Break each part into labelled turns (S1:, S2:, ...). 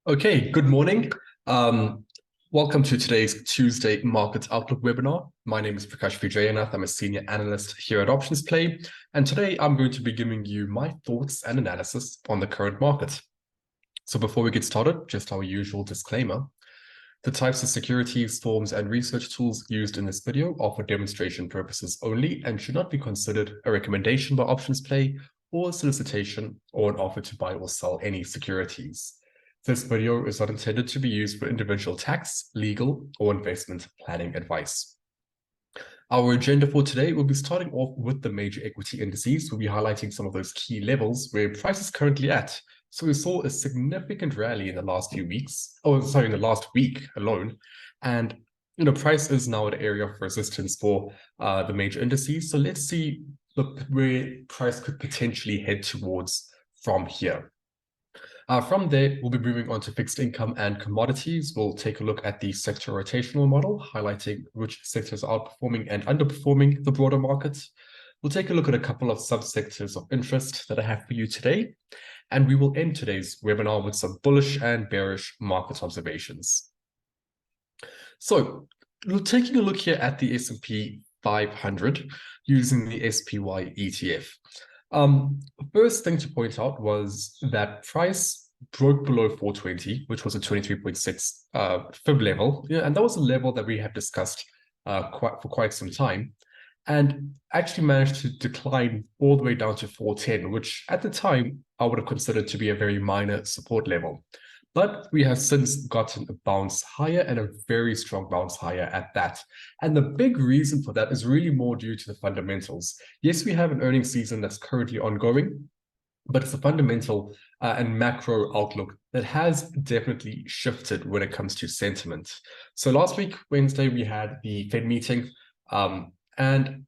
S1: Okay, good morning. Um, Welcome to today's Tuesday Market Outlook webinar. My name is Prakash Vijayanath. I'm a senior analyst here at Options Play, and today I'm going to be giving you my thoughts and analysis on the current market. So before we get started, just our usual disclaimer. The types of securities, forms, and research tools used in this video are for demonstration purposes only and should not be considered a recommendation by Options Play or a solicitation or an offer to buy or sell any securities. This video is not intended to be used for individual tax, legal, or investment planning advice. Our agenda for today will be starting off with the major equity indices. We'll be highlighting some of those key levels where price is currently at. So we saw a significant rally in the last few weeks, in the last week alone. And price is now at an area of resistance for the major indices. So let's see where price could potentially head towards from here. From there, we'll be moving on to fixed income and commodities. We'll take a look at the sector rotational model, highlighting which sectors are outperforming and underperforming the broader market. We'll take a look at a couple of subsectors of interest that I have for you today. And we will end today's webinar with some bullish and bearish market observations. So, taking a look here at the S&P 500 using the SPY ETF. First thing to point out was that price broke below 420, which was a 23.6 fib level. Yeah, and that was a level that we have discussed for quite some time, and actually managed to decline all the way down to 410, which at the time I would have considered to be a very minor support level. But we have since gotten a bounce higher, and a very strong bounce higher at that. And the big reason for that is really more due to the fundamentals. Yes, we have an earnings season that's currently ongoing, but it's a fundamental and macro outlook that has definitely shifted when it comes to sentiment. So last week, Wednesday, we had the Fed meeting, and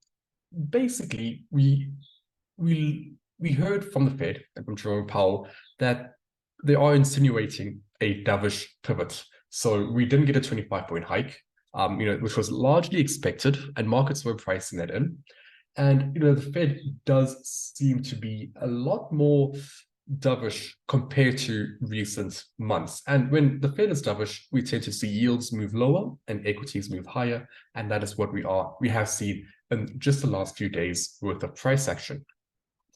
S1: basically we heard from the Fed and from Jerome Powell that they are insinuating a dovish pivot. So we didn't get a 25-point hike, which was largely expected, and markets were pricing that in. And the Fed does seem to be a lot more dovish compared to recent months. And when the Fed is dovish, we tend to see yields move lower and equities move higher, and that is what we have seen in just the last few days worth of price action.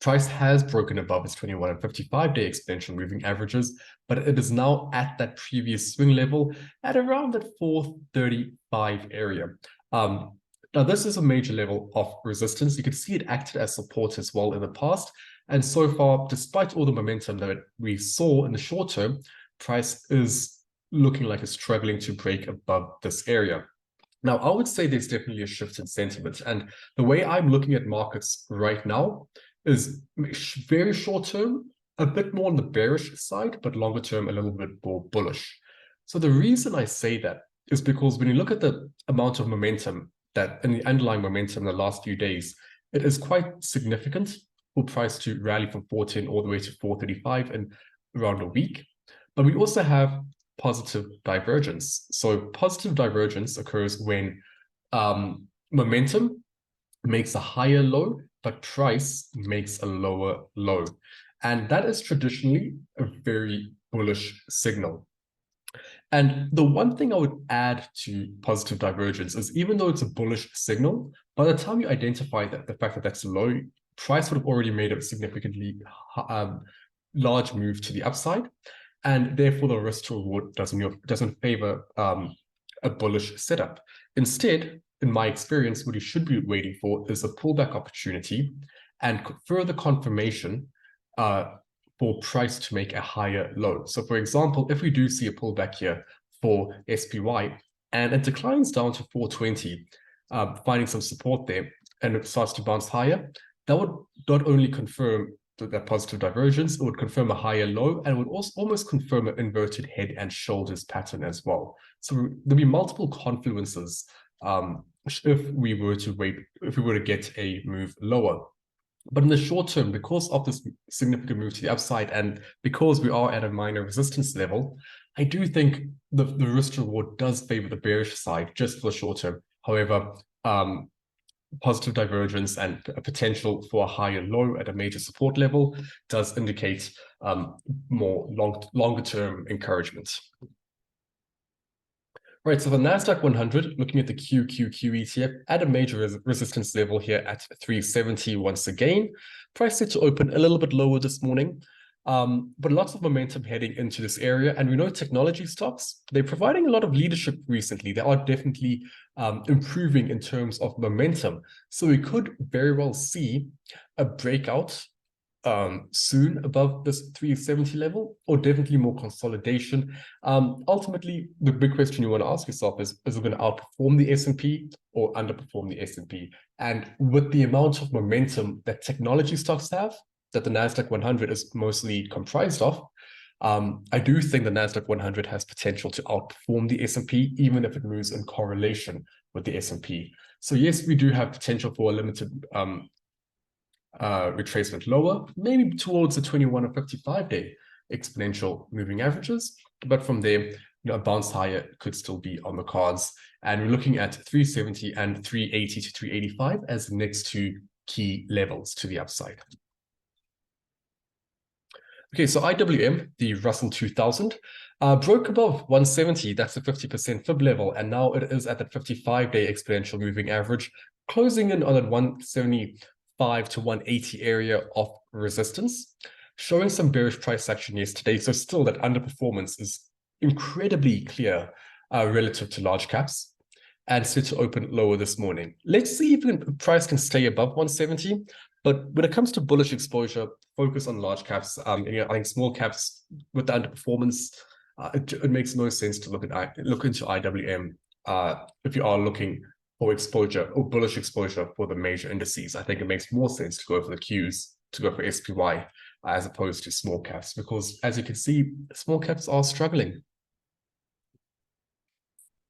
S1: Price has broken above its 21 and 55-day exponential moving averages, but it is now at that previous swing level at around that 435 area. Now, this is a major level of resistance. You can see it acted as support as well in the past. And so far, despite all the momentum that we saw in the short term, price is looking like it's struggling to break above this area. Now, I would say there's definitely a shift in sentiment. And the way I'm looking at markets right now is very short term, a bit more on the bearish side, but longer term, a little bit more bullish. So the reason I say that is because when you look at the amount of momentum and the underlying momentum in the last few days, it is quite significant for price to rally from 410 all the way to 435 in around a week. But we also have positive divergence. So positive divergence occurs when momentum makes a higher low, but price makes a lower low. And that is traditionally a very bullish signal. And the one thing I would add to positive divergence is, even though it's a bullish signal, by the time you identify that the fact that that's low, price would have already made a significantly large move to the upside. And therefore, the risk to reward doesn't favor a bullish setup. Instead, in my experience, what you should be waiting for is a pullback opportunity and further confirmation for price to make a higher low. So for example, if we do see a pullback here for SPY and it declines down to 420, finding some support there, and it starts to bounce higher, that would not only confirm that positive divergence, it would confirm a higher low, and it would also almost confirm an inverted head and shoulders pattern as well. So there'll be multiple confluences if we were to get a move lower. But in the short term, because of this significant move to the upside, and because we are at a minor resistance level, I do think the risk to reward does favor the bearish side just for the short term. However, positive divergence and a potential for a higher low at a major support level does indicate more longer term encouragement. Right, so the NASDAQ 100, looking at the QQQ ETF at a major resistance level here at 370 once again. Price set to open a little bit lower this morning, but lots of momentum heading into this area. And we know technology stocks, they're providing a lot of leadership recently. They are definitely improving in terms of momentum. So we could very well see a breakout soon above this 370 level, or definitely more consolidation. Ultimately, the big question you want to ask yourself is it going to outperform the S&P or underperform the S&P? And with the amount of momentum that technology stocks have, that the NASDAQ 100 is mostly comprised of, I do think the NASDAQ 100 has potential to outperform the S&P, even if it moves in correlation with the S&P. So yes, we do have potential for a limited retracement lower, maybe towards the 21 or 55-day exponential moving averages. But from there, a bounce higher could still be on the cards. And we're looking at 370 and 380 to 385 as the next two key levels to the upside. Okay, so IWM, the Russell 2000, broke above 170. That's the 50% fib level. And now it is at the 55-day exponential moving average, closing in on that 175 to 180 area of resistance, showing some bearish price action yesterday. So still that underperformance is incredibly clear relative to large caps, and set to open lower this morning. Let's see if the price can stay above 170. But when it comes to bullish exposure, focus on large caps. I think small caps with the underperformance, it makes no sense to look into IWM if you are looking for exposure or bullish exposure for the major indices. I think it makes more sense to go for the Qs, to go for SPY, as opposed to small caps, because as you can see, small caps are struggling.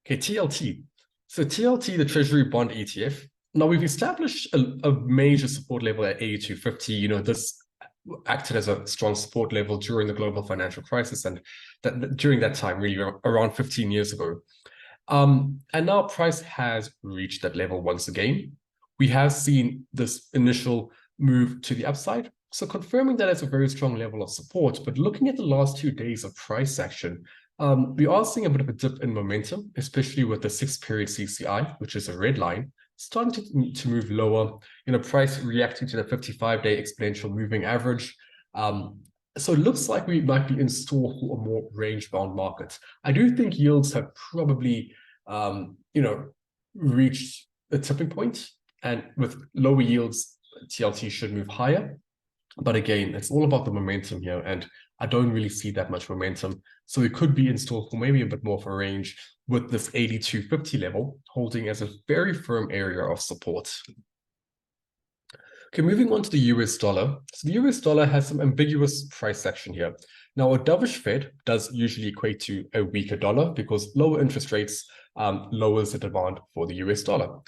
S1: Okay, TLT. So TLT, the Treasury Bond ETF. Now we've established a major support level at 8250. This acted as a strong support level during the global financial crisis, and during that time, really around 15 years ago. And now price has reached that level once again. We have seen this initial move to the upside, so confirming that it's a very strong level of support. But looking at the last 2 days of price action, we are seeing a bit of a dip in momentum, especially with the 6-period CCI, which is a red line, starting to move lower. Price reacting to the 55-day exponential moving average. So it looks like we might be in store for a more range-bound market. I do think yields have probably, reached a tipping point, and with lower yields, TLT should move higher. But again, it's all about the momentum here, and I don't really see that much momentum. So it could be in store for maybe a bit more of a range, with this 8250 level holding as a very firm area of support. Okay, moving on to the US dollar. So the US dollar has some ambiguous price action here. Now, a dovish Fed does usually equate to a weaker dollar, because lower interest rates lowers the demand for the US dollar.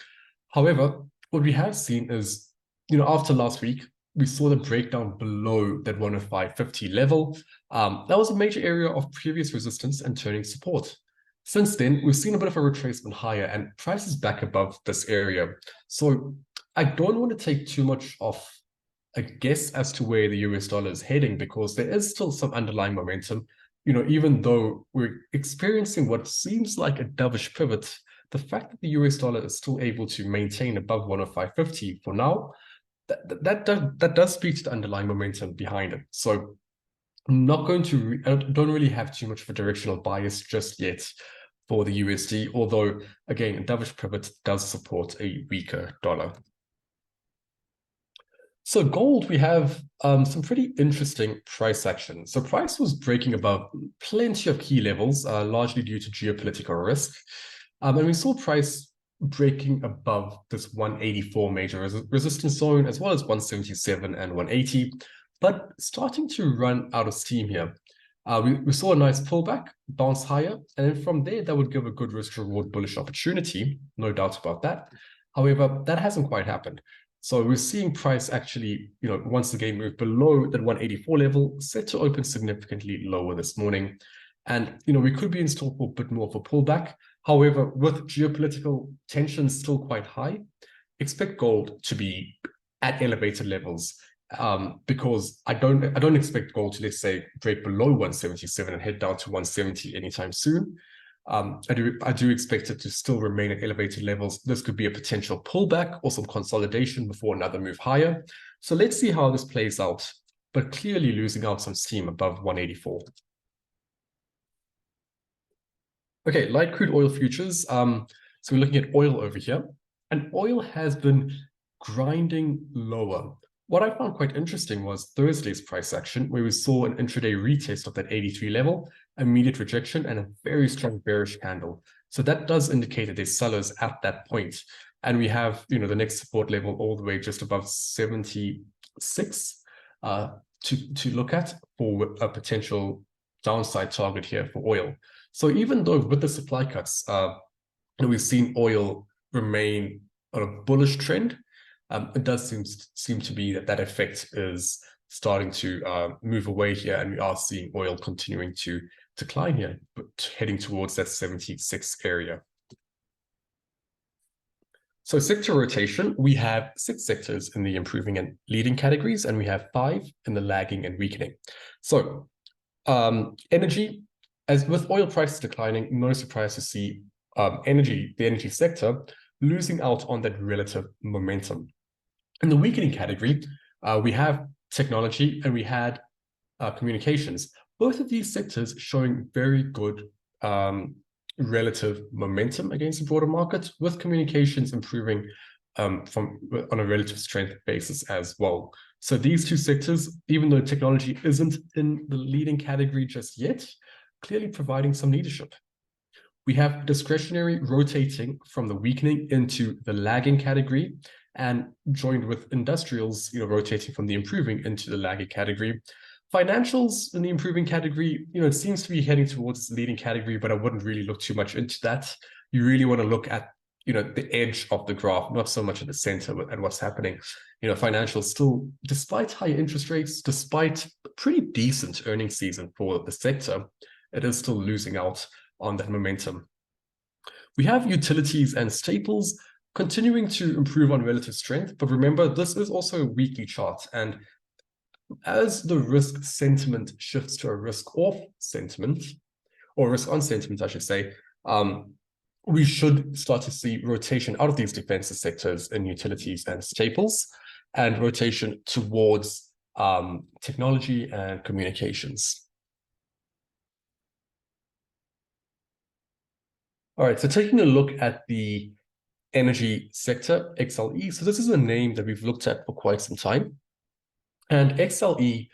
S1: However, what we have seen is, after last week, we saw the breakdown below that 105.50 level. That was a major area of previous resistance and turning support. Since then, we've seen a bit of a retracement higher, and price is back above this area. So I don't want to take too much of a guess as to where the US dollar is heading, because there is still some underlying momentum. Even though we're experiencing what seems like a dovish pivot, the fact that the US dollar is still able to maintain above 105.50 for now, that does speak to the underlying momentum behind it. So I'm not going to, I don't really have too much of a directional bias just yet for the USD, although again, a dovish pivot does support a weaker dollar. So gold, we have some pretty interesting price action. So price was breaking above plenty of key levels, largely due to geopolitical risk. And we saw price breaking above this 184 major resistance zone, as well as 177 and 180, but starting to run out of steam here. We saw a nice pullback, bounce higher, and then from there, that would give a good risk-reward bullish opportunity, no doubt about that. However, that hasn't quite happened. So we're seeing price actually, once again move below that 184 level, set to open significantly lower this morning. And, we could be in store for a bit more of a pullback. However, with geopolitical tensions still quite high, expect gold to be at elevated levels, because I don't expect gold to, let's say, break below 177 and head down to 170 anytime soon. I do expect it to still remain at elevated levels. This could be a potential pullback or some consolidation before another move higher. So let's see how this plays out, but clearly losing out some steam above 184. Okay, light crude oil futures. So we're looking at oil over here, and oil has been grinding lower. What I found quite interesting was Thursday's price action, where we saw an intraday retest of that 83 level, immediate rejection, and a very strong bearish candle. So that does indicate that there's sellers at that point. And we have, the next support level all the way just above 76 to look at for a potential downside target here for oil. So even though with the supply cuts, we've seen oil remain on a bullish trend, it does seem to be that effect is starting to move away here, and we are seeing oil continuing to decline here, but heading towards that 76 area. So sector rotation, we have 6 sectors in the improving and leading categories, and we have 5 in the lagging and weakening. So energy, as with oil prices declining, no surprise to see the energy sector losing out on that relative momentum. In the weakening category, we have technology and we had communications. Both of these sectors showing very good relative momentum against the broader market, with communications improving on a relative strength basis as well. So these two sectors, even though technology isn't in the leading category just yet, clearly providing some leadership. We have discretionary rotating from the weakening into the lagging category, and joined with industrials, rotating from the improving into the lagging category. Financials in the improving category, it seems to be heading towards the leading category, but I wouldn't really look too much into that. You really want to look at, the edge of the graph, not so much at the center and what's happening. Financials still, despite higher interest rates, despite a pretty decent earnings season for the sector, it is still losing out on that momentum. We have utilities and staples continuing to improve on relative strength, but remember, this is also a weekly chart, and as the risk sentiment shifts to a risk-off sentiment, or risk-on sentiment, I should say, we should start to see rotation out of these defensive sectors in utilities and staples, and rotation towards technology and communications. All right, so taking a look at the energy sector, XLE. So this is a name that we've looked at for quite some time. And XLE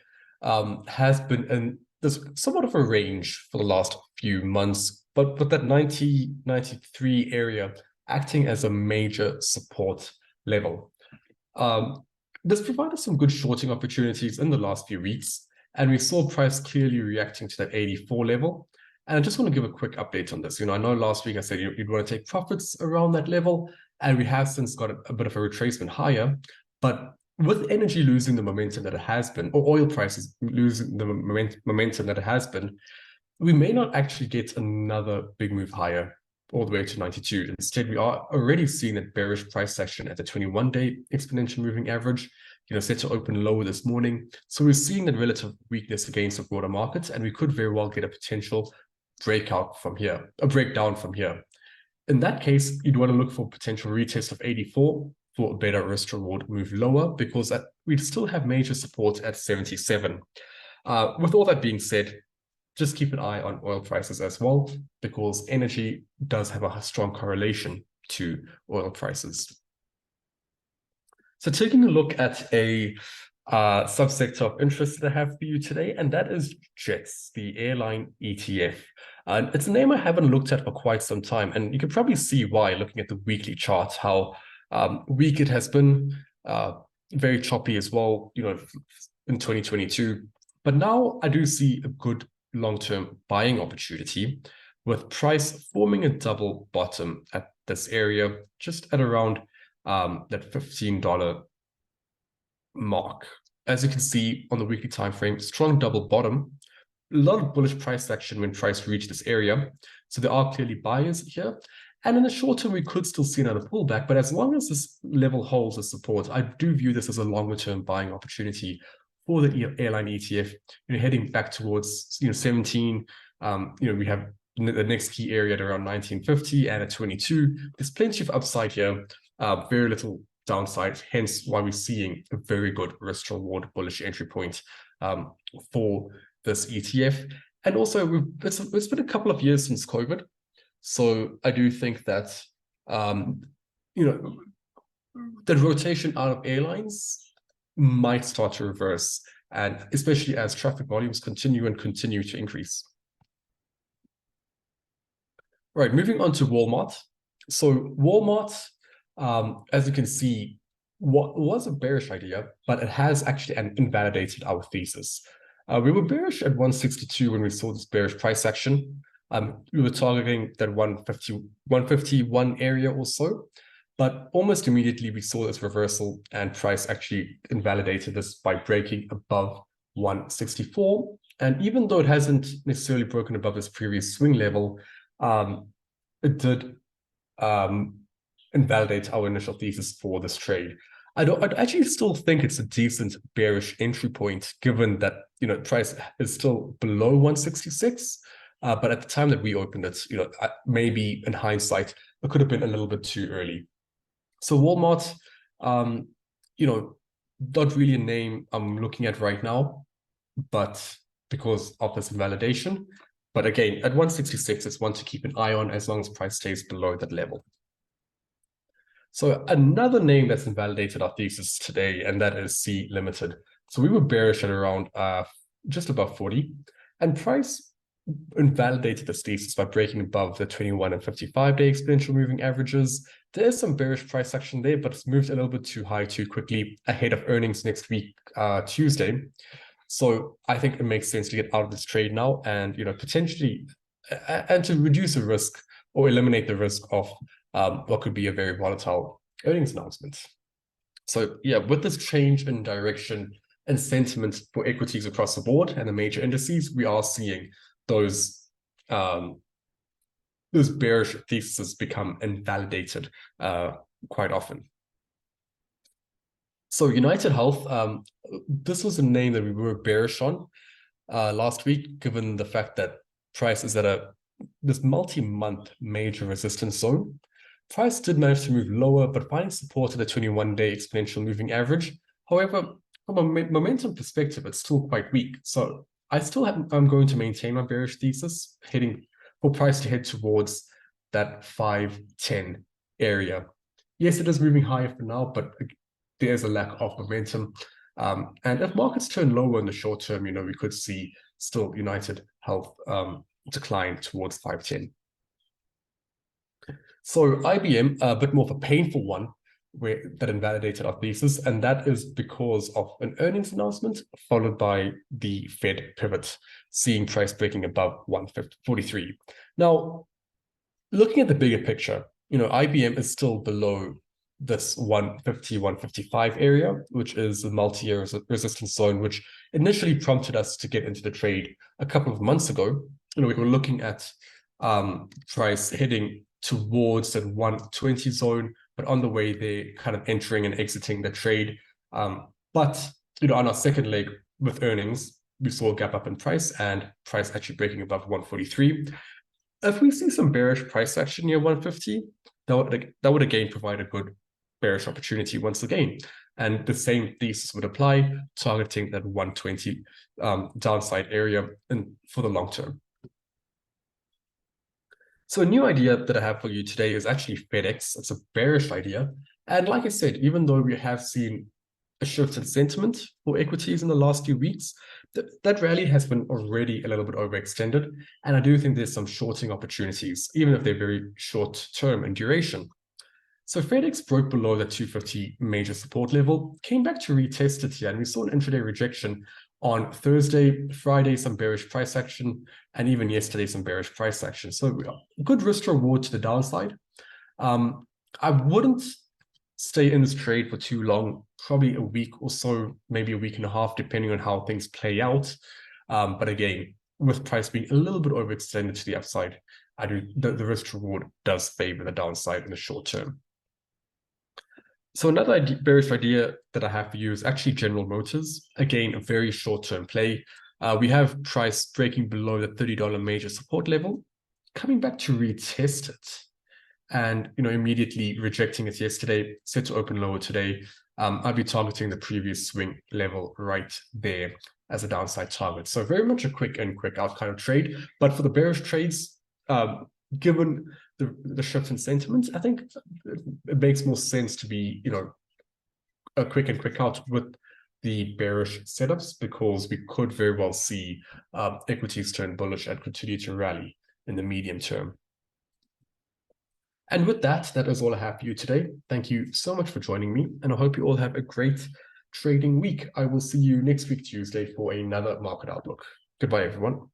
S1: has been in this somewhat of a range for the last few months, but with that 90, 93 area acting as a major support level. This provided some good shorting opportunities in the last few weeks, and we saw price clearly reacting to that 84 level. And I just want to give a quick update on this. I know last week I said you'd want to take profits around that level, and we have since got a bit of a retracement higher. But with energy losing the momentum that it has been, or oil prices losing the momentum that it has been, we may not actually get another big move higher all the way to 92. Instead, we are already seeing that bearish price action at the 21-day exponential moving average, set to open lower this morning. So we're seeing that relative weakness against the broader markets, and we could very well get a potential breakout from here, a breakdown from here. In that case, you'd want to look for potential retest of 84 for a better risk reward move lower, because we'd still have major support at 77. With all that being said, just keep an eye on oil prices as well, because energy does have a strong correlation to oil prices. So taking a look at a subsector of interest that I have for you today, and that is JETS, the airline ETF. And it's a name I haven't looked at for quite some time, and you can probably see why looking at the weekly chart, how weak it has been, very choppy as well, in 2022. But now I do see a good long-term buying opportunity, with price forming a double bottom at this area, just at around that $15 mark. As you can see on the weekly time frame, strong double bottom, a lot of bullish price action when price reached this area. So there are clearly buyers here. And in the short term, we could still see another pullback, but as long as this level holds as support, I do view this as a longer term buying opportunity for the airline ETF, heading back towards 17. We have the next key area at around 1950 and at 22. There's plenty of upside here, very little downside, hence why we're seeing a very good risk reward bullish entry point for this ETF. And also, it's been a couple of years since COVID, so I do think that the rotation out of airlines might start to reverse, and especially as traffic volumes continue to increase. Right, moving on to Walmart. So Walmart, as you can see, what was a bearish idea, but it has actually invalidated our thesis. We were bearish at 162 when we saw this bearish price action. We were targeting that 151 area or so, but almost immediately we saw this reversal and price actually invalidated this by breaking above 164. And even though it hasn't necessarily broken above this previous swing level, it did invalidate our initial thesis for this trade. I'd actually still think it's a decent bearish entry point, given that price is still below 166. But at the time that we opened it, maybe in hindsight, it could have been a little bit too early. So Walmart, not really a name I'm looking at right now, but because of this invalidation. But again, at 166, it's one to keep an eye on as long as price stays below that level. So another name that's invalidated our thesis today, and that is C Limited. So we were bearish at around just above 40, and price invalidated this thesis by breaking above the 21 and 55-day exponential moving averages. There is some bearish price action there, but it's moved a little bit too high too quickly ahead of earnings next week, Tuesday. So I think it makes sense to get out of this trade now and potentially and to reduce the risk or eliminate the risk of what could be a very volatile earnings announcement. So yeah, with this change in direction and sentiment for equities across the board and the major indices, we are seeing those bearish theses become invalidated quite often. So United Health, this was a name that we were bearish on last week, given the fact that price is at this multi-month major resistance zone. Price did manage to move lower, but finding support at the 21-day exponential moving average. However, from a momentum perspective, it's still quite weak. So I'm going to maintain my bearish thesis, heading for price to head towards that 510 area. Yes, it is moving higher for now, but there's a lack of momentum. And if markets turn lower in the short term, we could see still United Health decline towards 510. So IBM, a bit more of a painful one that invalidated our thesis, and that is because of an earnings announcement followed by the Fed pivot, seeing price breaking above 143. Now, looking at the bigger picture, IBM is still below this 150, 155 area, which is a multi-year resistance zone, which initially prompted us to get into the trade a couple of months ago. We were looking at price heading towards that 120 zone, but on the way they're kind of entering and exiting the trade. But on our second leg with earnings, we saw a gap up in price and price actually breaking above 143. If we see some bearish price action near 150, that would again provide a good bearish opportunity once again. And the same thesis would apply, targeting that 120 downside area for the long term. So a new idea that I have for you today is actually FedEx. It's a bearish idea. And like I said, even though we have seen a shift in sentiment for equities in the last few weeks, that rally has been already a little bit overextended. And I do think there's some shorting opportunities, even if they're very short term in duration. So FedEx broke below the 250 major support level, came back to retest it here, and we saw an intraday rejection on Thursday, Friday, some bearish price action, and even yesterday, some bearish price action. So good risk reward to the downside. I wouldn't stay in this trade for too long, probably a week or so, maybe a week and a half, depending on how things play out. But again, with price being a little bit overextended to the upside, the risk reward does favor the downside in the short term. So another bearish idea that I have for you is actually General Motors. Again, a very short-term play. We have price breaking below the $30 major support level, coming back to retest it, and immediately rejecting it yesterday, set to open lower today. I'll be targeting the previous swing level right there as a downside target. So very much a quick in, quick out kind of trade. But for the bearish trades, given the shift in sentiment, I think it makes more sense to be, a quick and quick out with the bearish setups, because we could very well see equities turn bullish and continue to rally in the medium term. And with that, that is all I have for you today. Thank you so much for joining me, and I hope you all have a great trading week. I will see you next week, Tuesday, for another market outlook. Goodbye, everyone.